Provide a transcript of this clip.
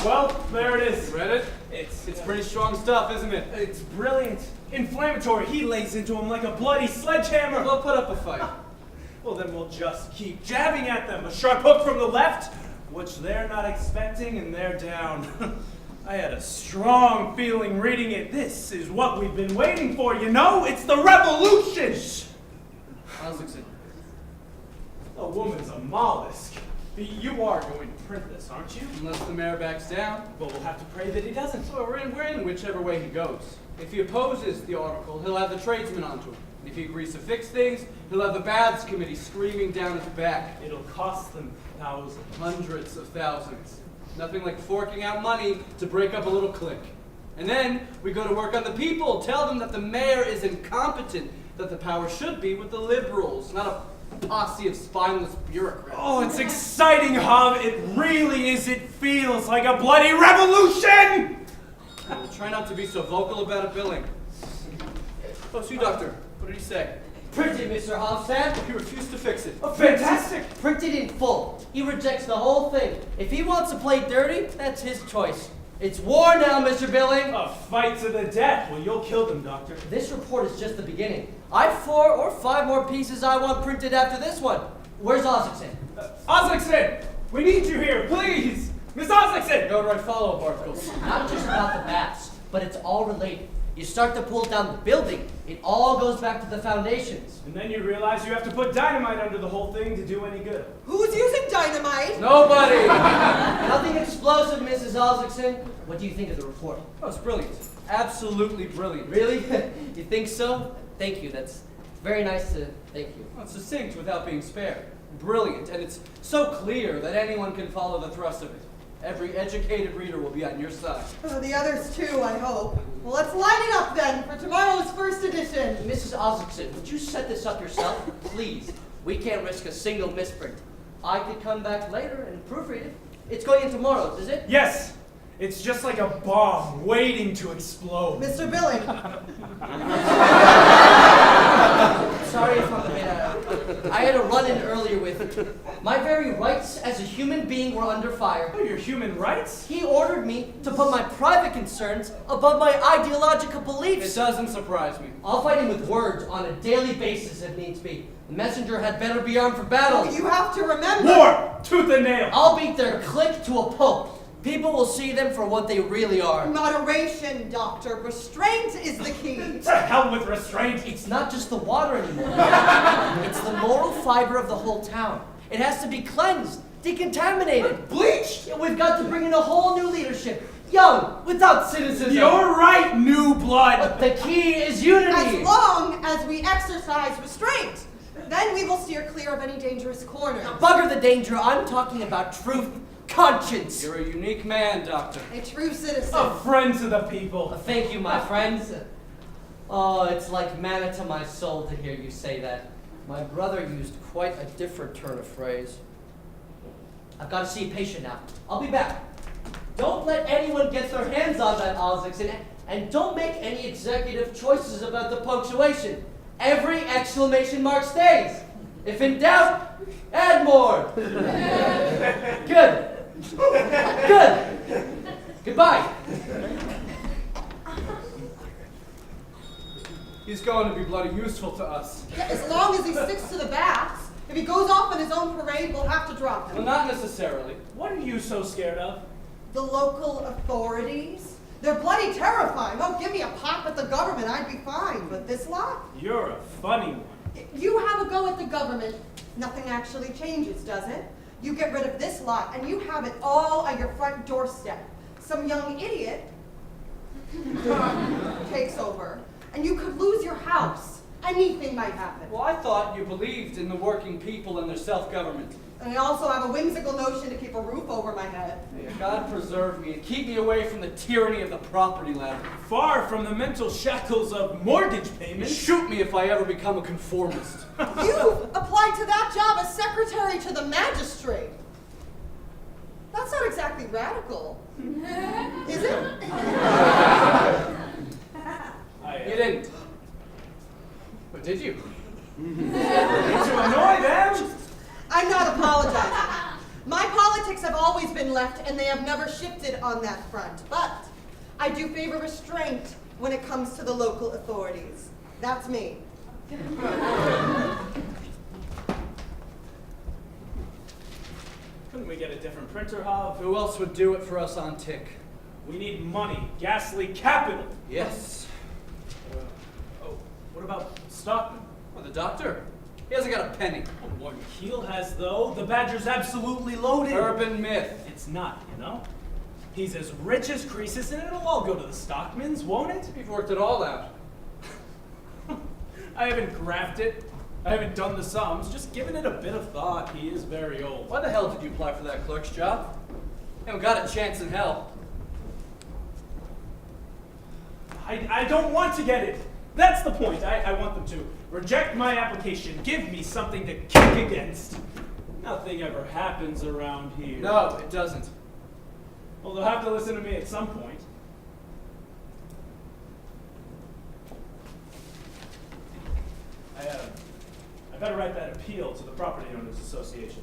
Well, there it is. You read it? It's pretty strong stuff, isn't it? It's brilliant. Inflammatory. He lays into him like a bloody sledgehammer. We'll put up a fight. Well, then we'll just keep jabbing at them. A sharp hook from the left, which they're not expecting, and they're down. I had a strong feeling reading it. This is what we've been waiting for, you know? It's the revolution! Isaacson. A woman's a mollusk. You are going to print this, aren't you? Unless the mayor backs down. But we'll have to pray that he doesn't. So we're in whichever way he goes. If he opposes the article, he'll have the tradesmen onto him. If he agrees to fix things, he'll have the baths committee screaming down his back. It'll cost them thousands. Hundreds of thousands. Nothing like forking out money to break up a little clique. And then we go to work on the people, tell them that the mayor is incompetent, that the power should be with the liberals, not a posse of spineless bureaucrats. Oh, it's exciting, Hob. It really is. It feels like a bloody revolution! We'll try not to be so vocal about it, Billing. Oh, see, Doctor. What did he say? Printed, Mr. Hofstad. He refused to fix it. Oh, fantastic! Printed in full. He rejects the whole thing. If he wants to play dirty, that's his choice. It's war now, Mr. Billing. A fight to the death. Well, you'll kill them, Doctor. This report is just the beginning. I've 4 or 5 more pieces I want printed after this one. Where's Isaacson? Isaacson! We need you here, please! Miss Isaacson! Go write follow-up articles. Not just about the bats, but it's all related. You start to pull down the building, it all goes back to the foundations. And then you realize you have to put dynamite under the whole thing to do any good. Who's using dynamite? Nobody! Nothing explosive, Mrs. Isaacson. What do you think of the report? Oh, it's brilliant. Absolutely brilliant. Really? You think so? Thank you. That's very nice to thank you. Well, it's succinct without being spared. Brilliant, and it's so clear that anyone can follow the thrust of it. Every educated reader will be on your side. The others too, I hope. Well, let's line it up then for tomorrow's first edition. Mrs. Isaacson, would you set this up yourself? Please. We can't risk a single misprint. I could come back later and proofread it. It's going in tomorrow, is it? Yes! It's just like a bomb waiting to explode. Mr. Billing. Sorry if I'm a bit I had a run-in earlier with my very rights as a human being were under fire. Oh, your human rights? He ordered me to put my private concerns above my ideological It beliefs. doesn't surprise me. I'll fight him with words on a daily basis if needs be. The messenger had better be armed for battle. You have to remember. War! Tooth and nail! I'll beat their clique to a pulp. People will see them for what they really are. Moderation, Doctor. Restraint is the key. To hell with restraint! It's not just the water anymore. It's the moral fiber of the whole town. It has to be cleansed, decontaminated. Bleached! We've got to bring in a whole new leadership. Young, without cynicism. You're right, new blood! But the key is unity. As long as we exercise restraint, then we will steer clear of any dangerous corners. Bugger the danger. I'm talking about truth, conscience. You're a unique man, Doctor. A true citizen. A friend to the people. Thank you, my friends. Oh, it's like manna to my soul to hear you say that. My brother used quite a different turn of phrase. I've got to see a patient now. I'll be back. Don't let anyone get their hands on that Isaacson, and don't make any executive choices about the punctuation. Every exclamation mark stays. If in doubt, add more. Good. Good. Goodbye. He's going to be bloody useful to us. Yeah, as long as he sticks to the bats. If he goes off on his own parade, we'll have to drop Well, him. not necessarily. What are you so scared of? The local authorities? They're bloody terrifying. Oh, give me a pop at the government, I'd be fine. But this lot? You're a funny one. You have a go at the government, nothing actually changes, does it? You get rid of this lot, and you have it all on your front doorstep. Some young idiot takes over, and you could lose your house. Anything might happen. Well, I thought you believed in the working people and their self-government. And I also have a whimsical notion to keep a roof over my head. God preserve me and keep me away from the tyranny of the property ladder. Far from the mental shackles of mortgage And payments. shoot me if I ever become a conformist. You applied to that job as secretary to the magistrate. That's not exactly radical, is it? You didn't. But did you? To annoy them? I'm not apologizing. My politics Politics have always been left, and they have never shifted on that front. But I do favor restraint when it comes to the local authorities. That's me. Couldn't we get a different printer, Hav? Who else would do it for us on Tick? We need money, ghastly capital. Yes. Oh, what about Stockman? Well, the doctor. He hasn't got a penny. Oh, Warden Keel has, though. The Badger's absolutely loaded. Urban myth. It's not, you know? He's as rich as Croesus, and it'll all go to the Stockmans, won't it? We've worked it all out. I haven't graphed it. I haven't done the sums. Just given it a bit of thought. He is very old. Why the hell did you apply for that clerk's job? You haven't got a chance in hell. I don't want to get it. That's the point. I want them to reject my application. Give me something to kick against. Nothing ever happens around here. No, it doesn't. Well, they'll have to listen to me at some point. I better write that appeal to the Property Owners Association.